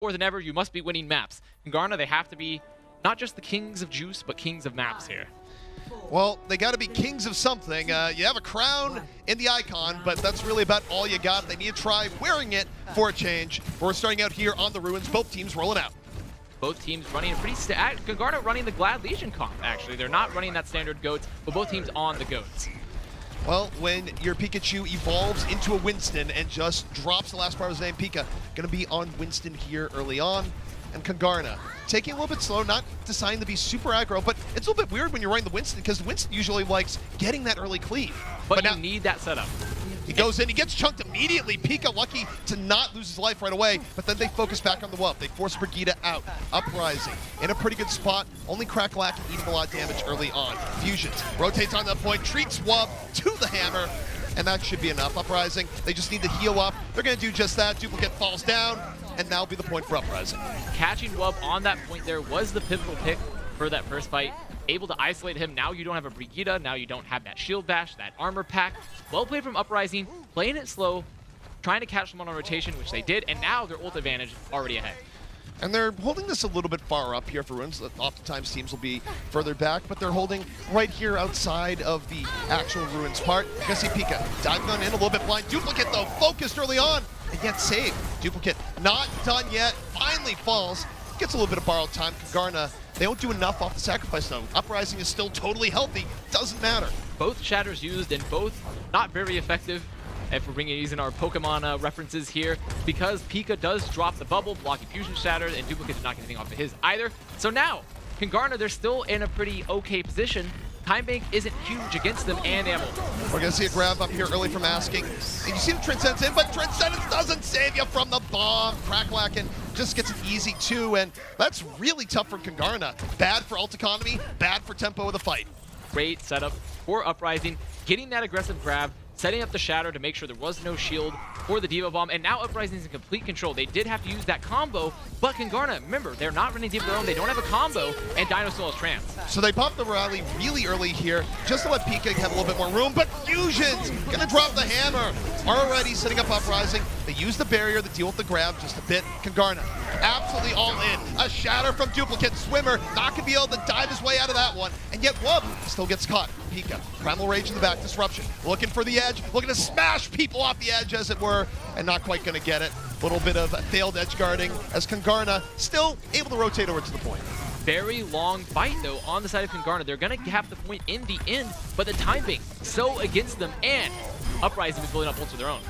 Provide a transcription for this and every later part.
more than ever, you must be winning maps. Kungarna, they have to be not just the kings of juice, but kings of maps here. Well, they got to be kings of something. You have a crown in the icon, but that's really about all you got. They need to try wearing it for a change. We're starting out here on the ruins. Both teams rolling out. Both teams running a pretty Kungarna running the Glad Legion comp, actually. They're not running that standard goats, but both teams on the goats. Well, when your Pikachu evolves into a Winston and just drops the last part of his name, Pika, going to be on Winston here early on. And Kungarna taking a little bit slow, not deciding to be super aggro, but it's a little bit weird when you're running the Winston because Winston usually likes getting that early cleave. But now you need that setup. He goes in, he gets chunked immediately. Pika lucky to not lose his life right away, but then they focus back on the Wub. They force Brigitte out. Uprising in a pretty good spot. Only Crackalack eating a lot of damage early on. Fusions rotates on that point, treats Wub to the hammer, and that should be enough. Uprising, they just need to heal up. They're going to do just that. Duplicate falls down, and that'll be the point for Uprising. Catching Wub on that point there was the pivotal pick for that first fight. Able to isolate him. Now you don't have a Brigitte. Now you don't have that shield bash, that armor pack. Well played from Uprising, playing it slow, trying to catch them on a rotation, which they did, and now their ult advantage already ahead. And they're holding this a little bit far up here for runes. Oftentimes teams will be further back, but they're holding right here outside of the actual ruins part. You can see Pika diving on in a little bit blind. Duplicate though, focused early on, and yet saved. Duplicate not done yet, finally falls. Gets a little bit of borrowed time. Kungarna, they don't do enough off the sacrifice though. Uprising is still totally healthy, doesn't matter. Both shatters used and both not very effective. If we're using our Pokemon references here, because Pika does drop the bubble, blocking Fusion Shatter, and Duplicate did not get anything off of his either. So now, Kungarna, they're still in a pretty okay position. Time Bank isn't huge against them, and ammo. We're going to see a grab up here early from Asking. And you see the Transcendence in, but Transcendence doesn't save you from the bomb. Crackalack just gets an easy 2, and that's really tough for Kungarna. Bad for ult economy, bad for tempo of the fight. Great setup for Uprising, getting that aggressive grab, setting up the Shatter to make sure there was no shield for the Diva Bomb, and now Uprising is in complete control. They did have to use that combo, but Kungarna, remember, they're not running Diva of their own, they don't have a combo, and Dino still has Trance. So they pop the rally really early here, just to let Pika have a little bit more room, but Fusion's gonna drop the hammer. Already setting up Uprising. They use the barrier to deal with the grab just a bit. Kungarna, absolutely all in. A Shatter from Duplicate. Swimmer not gonna be able to dive his way out of that one, and yet Wub still gets caught. Pika, Primal Rage in the back, Disruption, looking for the edge, looking to smash people off the edge as it were, and not quite gonna get it. A little bit of failed edge guarding as Kungarna still able to rotate over to the point. Very long fight though on the side of Kungarna. They're gonna have the point in the end, but the time bank so against them, and Uprising is building up ults of their own.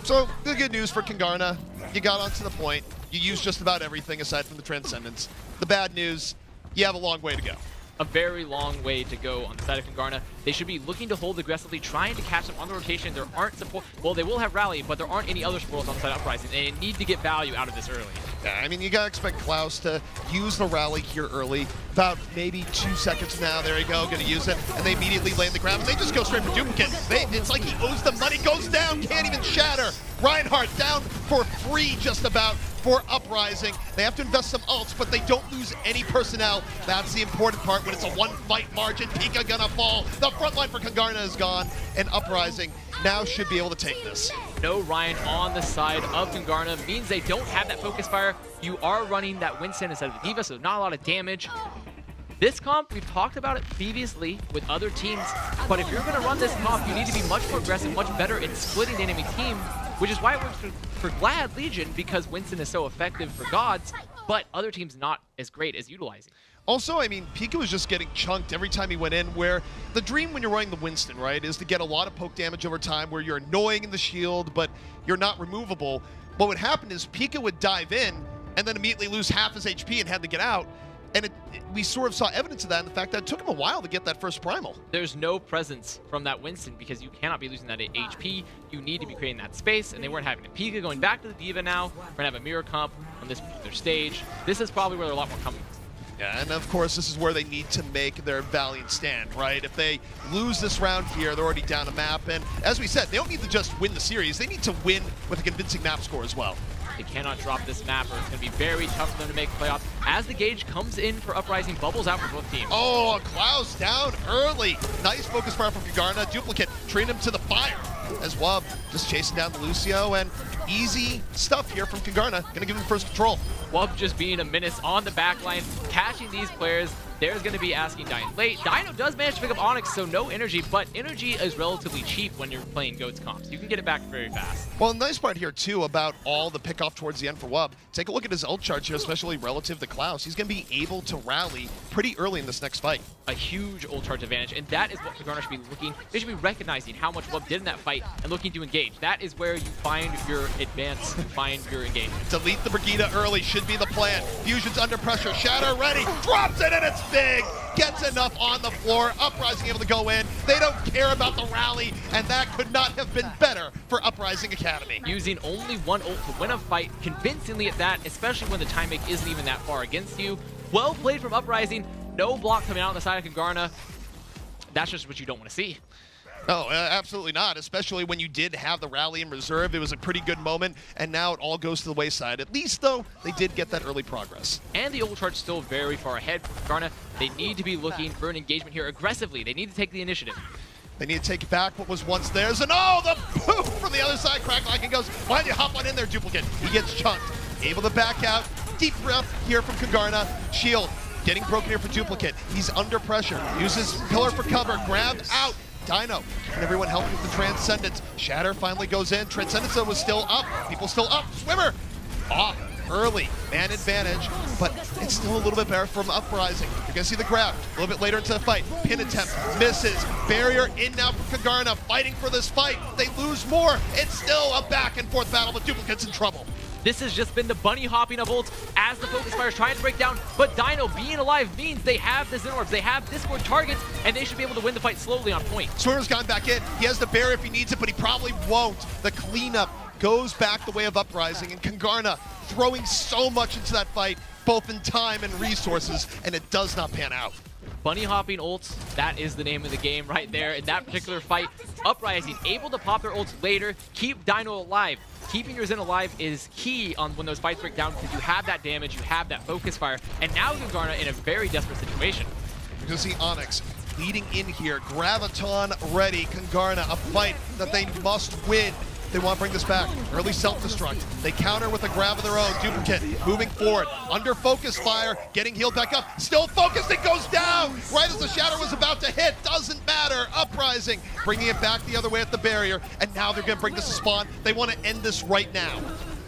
So the good news for Kungarna, you got onto the point, you used just about everything aside from the Transcendence. The bad news, you have a long way to go. A very long way to go on the side of Kungarna. They should be looking to hold aggressively, trying to catch them on the rotation. There aren't support. Well, they will have rally, but there aren't any other supports on the side of Uprising. They need to get value out of this early. Yeah, I mean, you gotta expect Klaus to use the rally here early. About maybe 2 seconds from now, there you go, gonna use it, and they immediately land the grab. And they just go straight for Duplicate. It's like he owes them money, goes down, can't even shatter. Reinhardt down for free just about for Uprising. They have to invest some ults, but they don't lose any personnel. That's the important part when it's a one-fight margin. Pika gonna fall. The front line for Kungarna is gone, and Uprising now should be able to take this. No Ryan on the side of Kungarna means they don't have that focus fire. You are running that Winston instead of the Diva, so not a lot of damage. This comp, we've talked about it previously with other teams, but if you're going to run this comp, you need to be much more aggressive, much better in splitting the enemy team, which is why it works for Glad Legion, because Winston is so effective for Gods, but other teams not as great as utilizing. Also, I mean, Pika was just getting chunked every time he went in, where the dream when you're running the Winston, right, is to get a lot of poke damage over time where you're annoying in the shield, but you're not removable. What would happen is Pika would dive in and then immediately lose half his HP and had to get out. And we sort of saw evidence of that in the fact that it took him a while to get that first primal. There's no presence from that Winston because you cannot be losing that HP. You need to be creating that space, and they weren't having it. Pika going back to the Diva now. We're going to have a mirror comp on this particular stage. This is probably where they're a lot more coming. Yeah, and of course, this is where they need to make their valiant stand, right? If they lose this round here, they're already down a map. And as we said, they don't need to just win the series. They need to win with a convincing map score as well. They cannot drop this map, or it's going to be very tough for them to make playoffs. As the gauge comes in for Uprising, bubbles out for both teams. Oh, Klaus down early. Nice focus fire from Kungarna. Duplicate treating him to the fire as Wub just chasing down the Lucio, and easy stuff here from Kungarna. Gonna give him first control. Wub just being a menace on the backline, catching these players. There's going to be asking Dino late. Dino does manage to pick up Onyx, so no energy, but energy is relatively cheap when you're playing Goats comps. You can get it back very fast. Well, the nice part here, too, about all the pickoff towards the end for Wub, take a look at his ult charge here, especially relative to Klaus. He's going to be able to rally pretty early in this next fight. A huge ult charge advantage, and that is what Kungarna should be looking. They should be recognizing how much Wub did in that fight and looking to engage. That is where you find your advance, you find your engagement. Delete the Brigida early should be the plan. Fusion's under pressure. Shatter ready. Drops it, and it's big. Gets enough on the floor. Uprising able to go in. They don't care about the rally, and that could not have been better for Uprising Academy. Using only one ult to win a fight convincingly at that, especially when the time make isn't even that far against you. Well played from Uprising. No block coming out on the side of Kungarna. That's just what you don't want to see. No, absolutely not, especially when you did have the rally in reserve. It was a pretty good moment, and now it all goes to the wayside. At least, though, they did get that early progress. And the ult charge still very far ahead for Kungarna. They need to be looking for an engagement here aggressively. They need to take the initiative. They need to take back what was once theirs, and oh, the poof from the other side. Cracklock goes, why don't you hop on in there, Duplicate? He gets chunked. Able to back out. Deep breath here from Kungarna. Shield getting broken here for Duplicate. He's under pressure. Uses pillar for cover. Grabbed out. Dino and everyone helping with the Transcendence. Shatter finally goes in. Transcendence was still up. People still up. Swimmer off early. Man advantage, but it's still a little bit better from Uprising. You're going to see the grab a little bit later into the fight. Pin attempt misses. Barrier in now for Kungarna. Fighting for this fight. They lose more. It's still a back and forth battle, but Duplicate's in trouble. This has just been the bunny hopping of ults as the focus fire is trying to break down, but Dino being alive means they have the Zen Orbs, they have Discord targets, and they should be able to win the fight slowly on point. Swimmer's gone back in. He has the barrier if he needs it, but he probably won't. The cleanup goes back the way of Uprising, and Kungarna throwing so much into that fight, both in time and resources, and it does not pan out. Bunny hopping ults, that is the name of the game right there. In that particular fight, Uprising able to pop their ults later, keep Dino alive. Keeping your Zen alive is key on when those fights break down because you have that damage, you have that focus fire, and now Kungarna in a very desperate situation. You're going to see Onyx leading in here, Graviton ready. Kungarna, a fight that they must win. They want to bring this back. Early self-destruct. They counter with a grab of their own. Duplicate moving forward. Under focus fire. Getting healed back up. Still focused. It goes down. Right as the shatter was about to hit. Doesn't matter. Uprising. Bringing it back the other way at the barrier. And now they're going to bring this to spawn. They want to end this right now.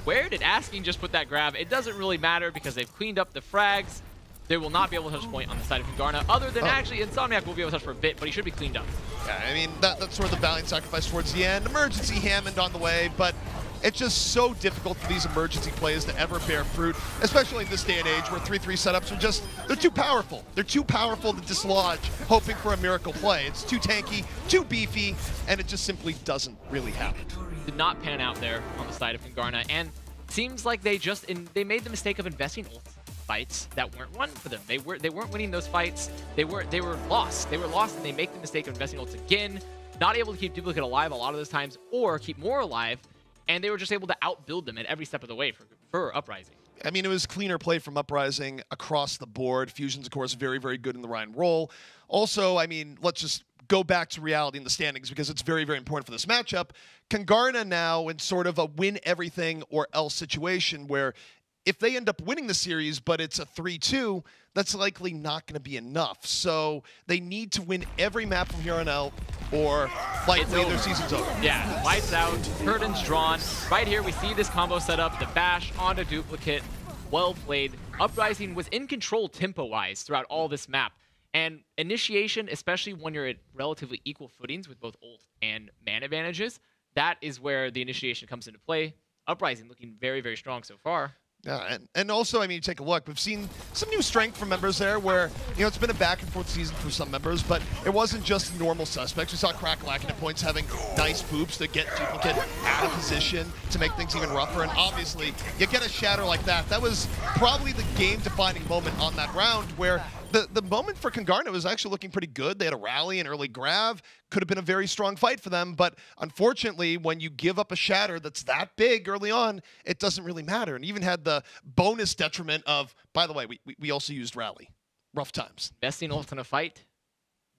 Where did Asking just put that grab? It doesn't really matter because they've cleaned up the frags. They will not be able to touch point on the side of Kungarna, other than actually Insomniac will be able to touch for a bit, but he should be cleaned up. Yeah, I mean, that's sort of the valiant sacrifice towards the end. Emergency Hammond on the way, but it's just so difficult for these emergency plays to ever bear fruit, especially in this day and age where 3-3 setups are just, they're too powerful. They're too powerful to dislodge, hoping for a miracle play. It's too tanky, too beefy, and it just simply doesn't really happen. Did not pan out there on the side of Kungarna, and seems like they made the mistake of investing ults. Fights that weren't won for them. They weren't winning those fights. They were lost. They were lost, and they make the mistake of investing ults again. Not able to keep Duplicate alive a lot of those times, or keep more alive, and they were just able to outbuild them at every step of the way for Uprising. I mean, it was cleaner play from Uprising across the board. Fusion's, of course, very, very good in the Ryan role. Also, I mean, let's just go back to reality in the standings because it's very, very important for this matchup. Kungarna now in sort of a win everything or else situation where if they end up winning the series, but it's a 3-2, that's likely not going to be enough. So they need to win every map from here on out, or likely their season's over. Yeah, lights out, curtains drawn. Right here, we see this combo set up, the bash onto Duplicate. Well played. Uprising was in control tempo-wise throughout all this map. And initiation, especially when you're at relatively equal footings with both ult and man advantages, that is where the initiation comes into play. Uprising looking very, very strong so far. Yeah, and also, I mean, you take a look. We've seen some new strength from members there where, you know, it's been a back-and-forth season for some members, but it wasn't just normal suspects. We saw Cracklock at points having nice boops to get Duplicate out of position to make things even rougher, and obviously, you get a shatter like that. That was probably the game-defining moment on that round where the moment for Kungarna was actually looking pretty good. They had a rally, an early grab. Could have been a very strong fight for them, but unfortunately, when you give up a shatter that's that big early on, it doesn't really matter. And even had the bonus detriment of, by the way, we also used rally. Rough times. Investing ult in a fight,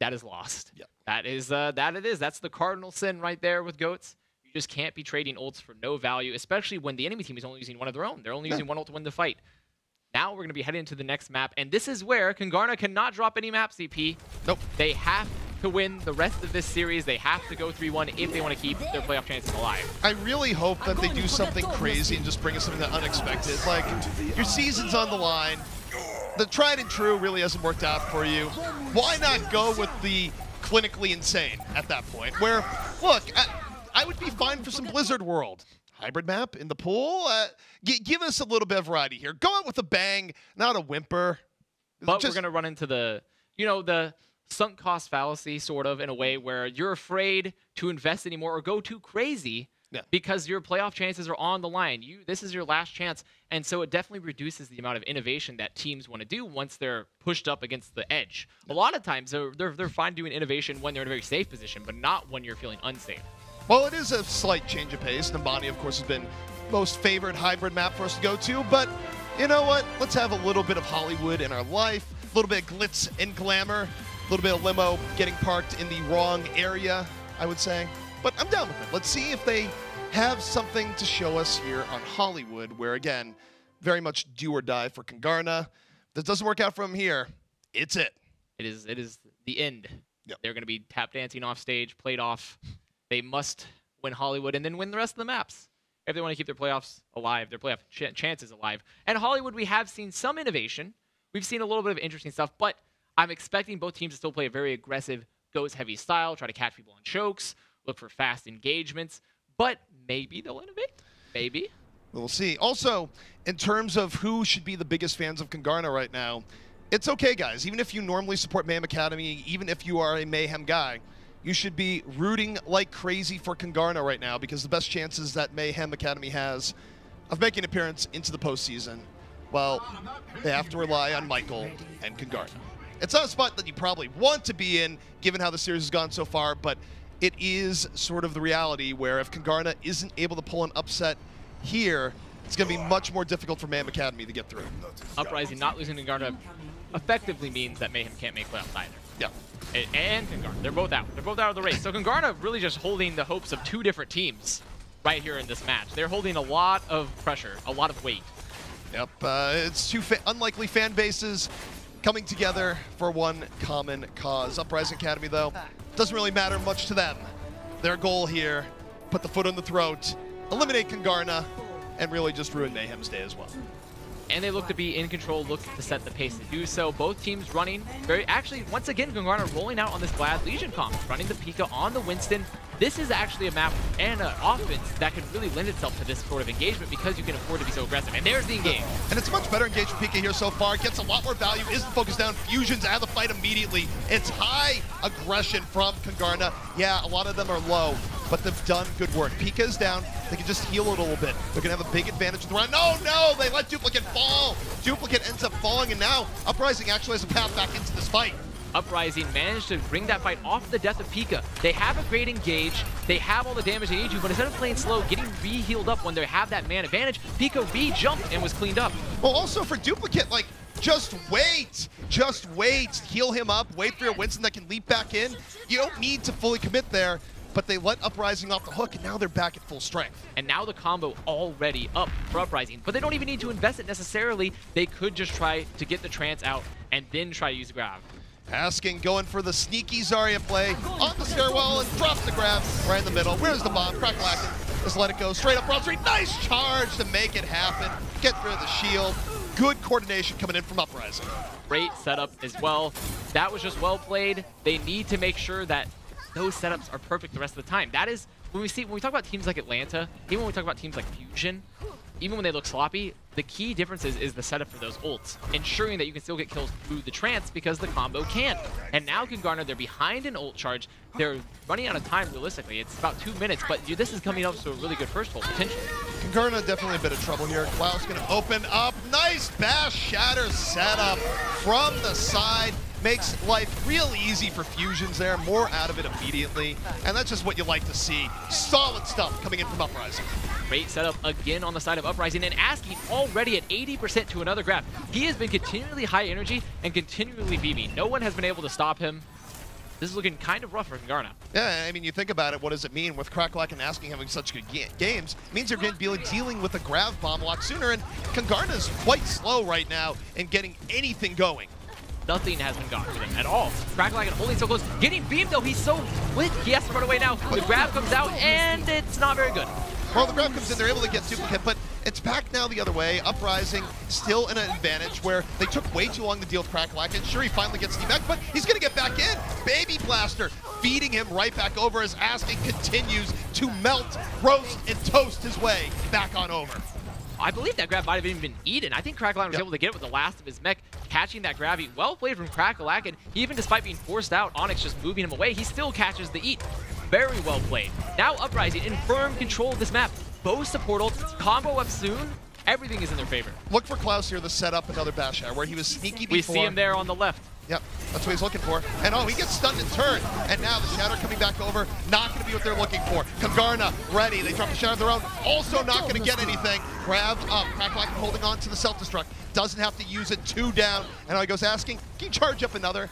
that is lost. Yeah. That is that it is. That's the cardinal sin right there with Goats. You You just can't be trading ults for no value, especially when the enemy team is only using one of their own. They're only using one ult to win the fight. Now we're going to be heading into the next map, and this is where Kungarna cannot drop any map CP. Nope. They have to win the rest of this series. They have to go 3-1 if they want to keep their playoff chances alive. I really hope that they do something crazy and just bring us something that unexpected. Like, your season's on the line. The tried and true really hasn't worked out for you. Why not go with the clinically insane at that point? Where, look, I would be fine for some Blizzard World. Hybrid map in the pool? Give us a little bit of variety here. Go out with a bang, not a whimper. But we're going to run into the, the sunk cost fallacy, sort of, in a way where you're afraid to invest anymore or go too crazy because your playoff chances are on the line. This is your last chance. And so it definitely reduces the amount of innovation that teams want to do once they're pushed up against the edge. A lot of times, they're fine doing innovation when they're in a very safe position, but not when you're feeling unsafe. Well, it is a slight change of pace. Nambani, of course, has been most favored hybrid map for us to go to, but you know what? Let's have a little bit of Hollywood in our life, a little bit of glitz and glamour, a little bit of limo getting parked in the wrong area, I would say. But I'm down with it. Let's see if they have something to show us here on Hollywood, where, again, very much do or die for Kungarna. If this doesn't work out from here, it's it. It is the end. Yep. They're going to be tap dancing off stage, played off. They must win Hollywood and then win the rest of the maps if they want to keep their playoffs alive, their playoff chances alive. And Hollywood, we have seen some innovation. We've seen a little bit of interesting stuff, but I'm expecting both teams to still play a very aggressive, goes-heavy style, try to catch people on chokes, look for fast engagements, but maybe they'll innovate. Maybe. We'll see. Also, in terms of who should be the biggest fans of Kungarna right now, it's okay, guys. Even if you normally support Mayhem Academy, even if you are a Mayhem guy, you should be rooting like crazy for Kungarna right now, because the best chances that Mayhem Academy has of making an appearance into the postseason, well, they have to rely on Michael and Kungarna. It's not a spot that you probably want to be in, given how the series has gone so far, but it is sort of the reality where if Kungarna isn't able to pull an upset here, it's going to be much more difficult for Mayhem Academy to get through. Uprising not losing to Kungarna effectively means that Mayhem can't make playoffs either. Yeah. And Kungarna. They're both out. They're both out of the race. So Kungarna really just holding the hopes of two different teams right here in this match. They're holding a lot of pressure, a lot of weight. Yep. It's two unlikely fan bases coming together for one common cause. Uprising Academy, though, doesn't really matter much to them. Their goal here, put the foot on the throat, eliminate Kungarna, and really just ruin Mayhem's day as well. And they look to be in control, look to set the pace to do so. Both teams running actually, once again, Kungarna rolling out on this Glad Legion comp, running the Pika on the Winston. This is actually a map and an offense that could really lend itself to this sort of engagement because you can afford to be so aggressive. And there's the engage. And it's a much better engagement Pika here so far. Gets a lot more value, isn't focused down. Fusion's out of the fight immediately. It's high aggression from Kungarna. Yeah, a lot of them are low, but they've done good work. Pika's down. They can just heal it a little bit. They're going to have a big advantage in the round. No, they let Duplicate fall. Duplicate ends up falling, and now Uprising actually has a path back into this fight. Uprising managed to bring that fight off the death of Pika. They have a great engage. They have all the damage they need to, but instead of playing slow, getting re-healed up when they have that man advantage, Pika re-jumped and was cleaned up. Well, also for Duplicate, like, just wait. Just wait. Heal him up. Wait for your Winston that can leap back in. You don't need to fully commit there, but they let Uprising off the hook, and now they're back at full strength. And now the combo already up for Uprising, but they don't even need to invest it necessarily. They could just try to get the trance out and then try to use the grab. Asking, going for the sneaky Zarya play on the stairwell and drops the grab right in the middle. Where's the bomb? Crack-lacking. Just let it go straight up front street. Nice charge to make it happen. Get through the shield. Good coordination coming in from Uprising. Great setup as well. That was just well played. They need to make sure that those setups are perfect the rest of the time. That is, when we talk about teams like Atlanta, even when we talk about teams like Fusion, even when they look sloppy, the key difference is the setup for those ults, ensuring that you can still get kills through the trance because the combo can't. And now Kungarna, they're behind an ult charge. They're running out of time realistically. It's about 2 minutes, but this is coming up to a really good first ult, potentially. Kungarna definitely a bit of trouble here. Klaus going to open up. Nice Bash Shatter setup from the side. Makes life real easy for Fusions there. More out of it immediately. And that's just what you like to see. Solid stuff coming in from Uprising. Great setup again on the side of Uprising, and asking already at 80% to another grab. He has been continually high energy and continually beaming. No one has been able to stop him. this is looking kind of rough for Kungarna. Yeah, I mean, you think about it, what does it mean with Cracklock and Asking having such good games? It means you're going to be dealing with a grav bomb a lot sooner, and Kungarna is quite slow right now in getting anything going. Nothing has been got for them at all. Cracklock and holding so close. Getting beamed, though. He's so lit. He has to run away now. The grab comes out, and it's not very good. Well, the grab comes in, they're able to get duplicate, but it's back now the other way. Uprising still in an advantage where they took way too long to deal with Cracklock, and sure, he finally gets the back, but he's going to get back in. Baby Blaster feeding him right back over as Asking continues to melt, roast, and toast his way back on over. I believe that grab might have even been eaten. I think Cracklock was able to get it with the last of his mech, catching that grab eat. Well played from Cracklock, and even despite being forced out, Onyx just moving him away, he still catches the eat. Very well played. Now Uprising in firm control of this map. Boast the portal, combo up soon, everything is in their favor. Look for Klaus here to set up another bash out where he was sneaky before. We see him there on the left. Yep, that's what he's looking for. And oh, he gets stunned and turned. And now the Shatter coming back over, not going to be what they're looking for. Kungarna ready, they drop the Shatter of their own, also not going to get anything. Grab up, Cracklock holding on to the self-destruct. Doesn't have to use it, 2 down. And now he goes Asking, can you charge up another?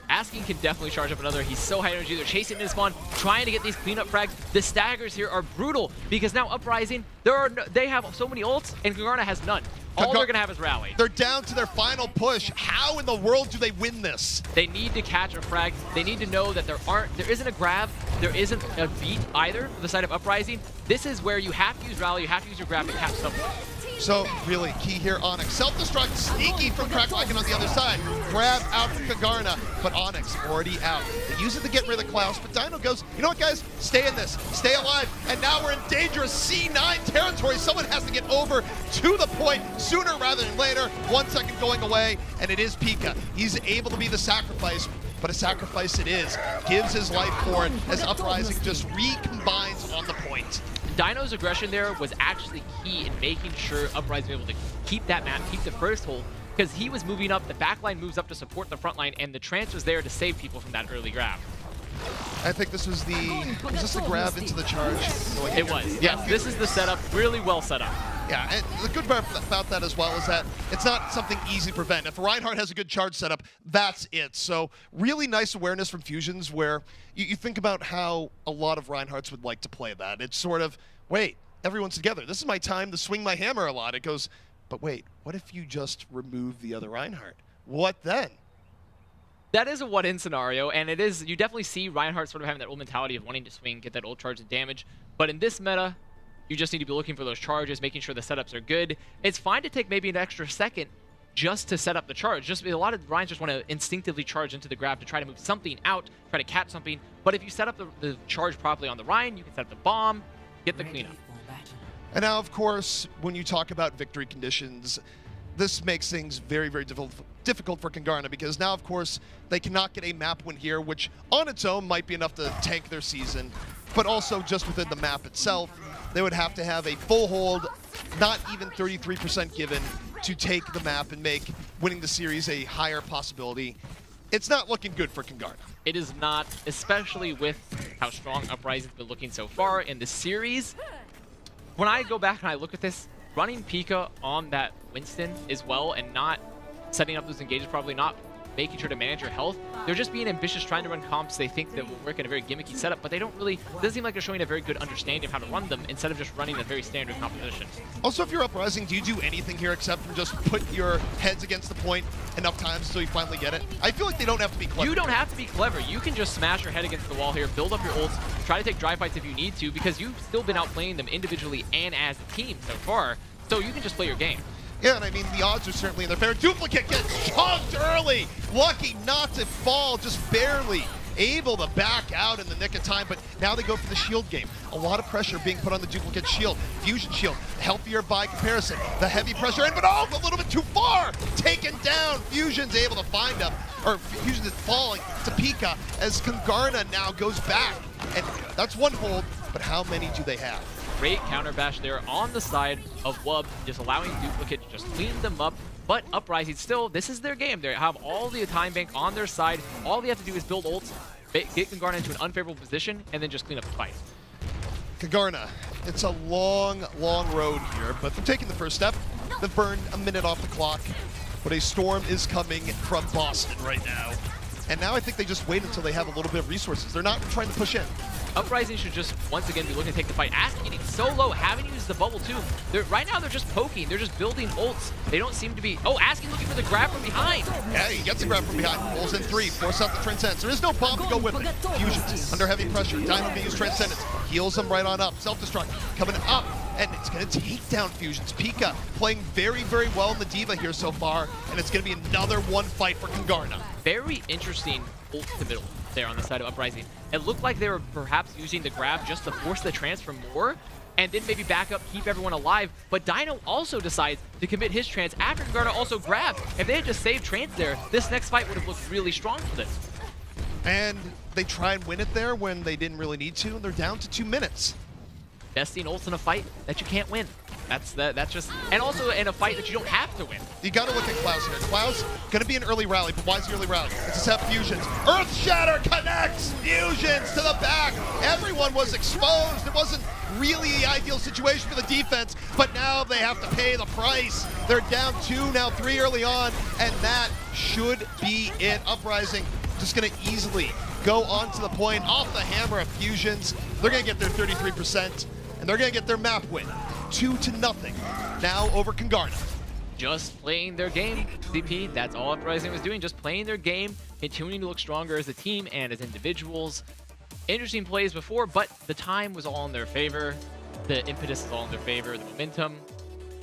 Asking can definitely charge up another. He's so high energy. They're chasing him to spawn, trying to get these cleanup frags. The staggers here are brutal because now Uprising, they have so many ults, and Kungarna has none. All they're going to have is rally. They're down to their final push. How in the world do they win this? They need to catch a frag. They need to know that there isn't a grab, there isn't a beat either for the side of Uprising. This is where you have to use rally, you have to use your grab to catch someone. So really key here, Onyx. Self-destruct, sneaky from Cracklock on the other side. Grab out from Kungarna, but Onyx already out. They use it to get rid of Klaus, but Dino goes, you know what guys, stay in this, stay alive, and now we're in dangerous C9 territory. Someone has to get over to the point sooner rather than later. 1 second going away, and it is Pika. He's able to be the sacrifice, but a sacrifice it is. Gives his life for it as Uprising just recombines on the point. Dino's aggression there was actually key in making sure Uprising was able to keep that map, keep the first hold, because he was moving up, the backline moves up to support the front line, and the trance was there to save people from that early grab. I think this was the grab into the charge? It was. Yeah, this is the setup, really well set up. Yeah, and the good part about that as well is that it's not something easy to prevent. If Reinhardt has a good charge setup, that's it. So really nice awareness from Fusions where you think about how a lot of Reinhardts would like to play that. It's sort of, wait, everyone's together. This is my time to swing my hammer a lot. It goes, but wait, what if you just remove the other Reinhardt? What then? That is a what-in scenario, and it is, you definitely see Reinhardt sort of having that old mentality of wanting to swing, get that old charge of damage. But in this meta, you just need to be looking for those charges, making sure the setups are good. It's fine to take maybe an extra second just to set up the charge. Just a lot of Ryans just want to instinctively charge into the grab to try to move something out, try to catch something. But if you set up the charge properly on the Ryan, you can set up the bomb, get the cleanup. And now, of course, when you talk about victory conditions, this makes things very, very difficult for Kungarna because now, of course, they cannot get a map win here, which on its own might be enough to tank their season, but also just within the map itself, they would have to have a full hold, not even 33% given, to take the map and make winning the series a higher possibility. It's not looking good for Kungarna. It is not, especially with how strong Uprising's been looking so far in the series. When I go back and I look at this, running Pika on that Winston as well and not setting up those engages properly, not making sure to manage your health, they're just being ambitious, trying to run comps they think that will work in a very gimmicky setup, but they don't really, it doesn't seem like they're showing a very good understanding of how to run them instead of just running a very standard composition. Also, if you're Uprising, do you do anything here except for just put your heads against the point enough times until you finally get it? I feel like they don't have to be clever. You don't have to be clever. You can just smash your head against the wall here, build up your ults, try to take dry fights if you need to, because you've still been outplaying them individually and as a team so far, so you can just play your game. Yeah, and I mean, the odds are certainly in their favor. Duplicate gets chunked early. Lucky not to fall, just barely able to back out in the nick of time, but now they go for the shield game. A lot of pressure being put on the duplicate shield. Fusion shield, healthier by comparison. The heavy pressure in, but oh, a little bit too far. Taken down. Fusion's able to find him, or Fusion is falling to Pika as Kungarna now goes back. And that's one hold, but how many do they have? Great counter bash there on the side of Wub, just allowing Duplicate to just clean them up. But Uprising still, this is their game. They have all the time bank on their side. All they have to do is build ults, get Kungarna into an unfavorable position, and then just clean up the fight. Kungarna, it's a long, long road here, but they're taking the first step. They've burned a minute off the clock, but a storm is coming from Boston right now. And now I think they just wait until they have a little bit of resources. They're not trying to push in. Uprising should just, once again, be looking to take the fight. Asking getting so low, having used the bubble too. Right now, they're just poking. They're just building ults. They don't seem to be... Oh, Asking looking for the grab from behind. Yeah, he gets the grab from behind. Pulls in 3, force out the Transcendence. There is no bomb to go with it. Fusions under heavy pressure. Dynamo use Transcendence. Heals him right on up. Self-destruct coming up. And it's going to take down Fusions. Pika playing very, very well in the D.Va here so far. And it's going to be another one fight for Kungarna. Very interesting ult to middle there on the side of Uprising. It looked like they were perhaps using the grab just to force the transfer more, and then maybe back up, keep everyone alive. But Dino also decides to commit his trans after Kungarna also grabbed. If they had just saved trans there, this next fight would have looked really strong for them. And they try and win it there when they didn't really need to, and they're down to 2 minutes. Besting ults in a fight that you can't win. That's just, and also in a fight that you don't have to win. You got to look at Klaus here. Klaus going to be an early rally, but why is he early rally? It's just have Fusions. Earth Shatter connects Fusions to the back. Everyone was exposed. It wasn't really the ideal situation for the defense, but now they have to pay the price. They're down 2, now 3 early on, and that should be it. Uprising just going to easily go on to the point off the hammer of Fusions. They're going to get their 33%, and they're going to get their map win. 2-0 now over Kungarna. Just playing their game, CP. That's all Uprising was doing, just playing their game, continuing to look stronger as a team and as individuals. Interesting plays before, but the time was all in their favor. The impetus is all in their favor, the momentum.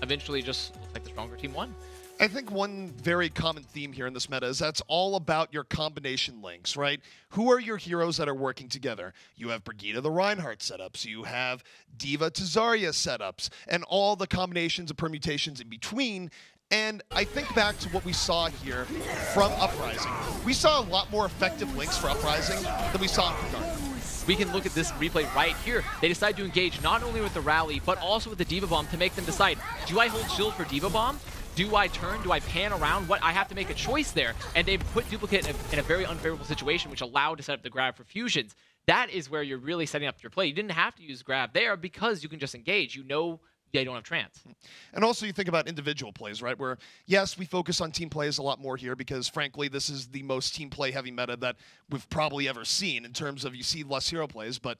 Eventually just looks like the stronger team won. I think one very common theme here in this meta is that's all about your combination links, right? Who are your heroes that are working together? You have Brigitte the Reinhardt setups, you have D.Va to Zarya setups, and all the combinations and permutations in between. And I think back to what we saw here from Uprising. We saw a lot more effective links for Uprising than we saw in Kungarna. We can look at this replay right here. They decide to engage not only with the rally, but also with the D.Va Bomb to make them decide, do I hold shield for D.Va Bomb? Do I turn? Do I pan around? What? I have to make a choice there. And they put Duplicate in a very unfavorable situation, which allowed to set up the grab for Fusions. That is where you're really setting up your play. You didn't have to use grab there because you can just engage. You know they don't have trance. And also you think about individual plays, right? Where, yes, we focus on team plays a lot more here because, frankly, this is the most team play heavy meta that we've probably ever seen in terms of you see less hero plays. But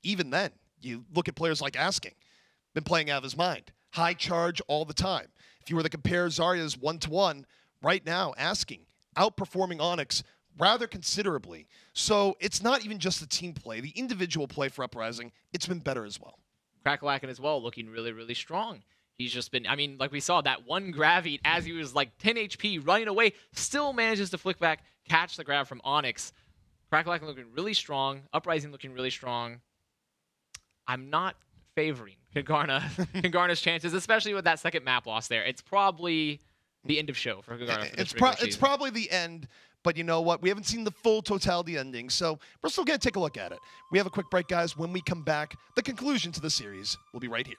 even then, you look at players like Asking, been playing out of his mind. High charge all the time. If you were to compare Zarya's 1-to-1, right now, Asking, outperforming Onyx rather considerably. So it's not even just the team play. The individual play for Uprising, it's been better as well. Crackalacken as well, looking really, really strong. He's just been, I mean, like we saw, that one grab eat as he was like 10 HP running away, still manages to flick back, catch the grab from Onyx. Crackalacken looking really strong. Uprising looking really strong. I'm not favoring Kungarna's chances, especially with that second map loss there. It's probably the end of show for Kungarna. It's probably the end, but you know what? We haven't seen the full totality ending, so we're still going to take a look at it. We have a quick break, guys. When we come back, the conclusion to the series will be right here.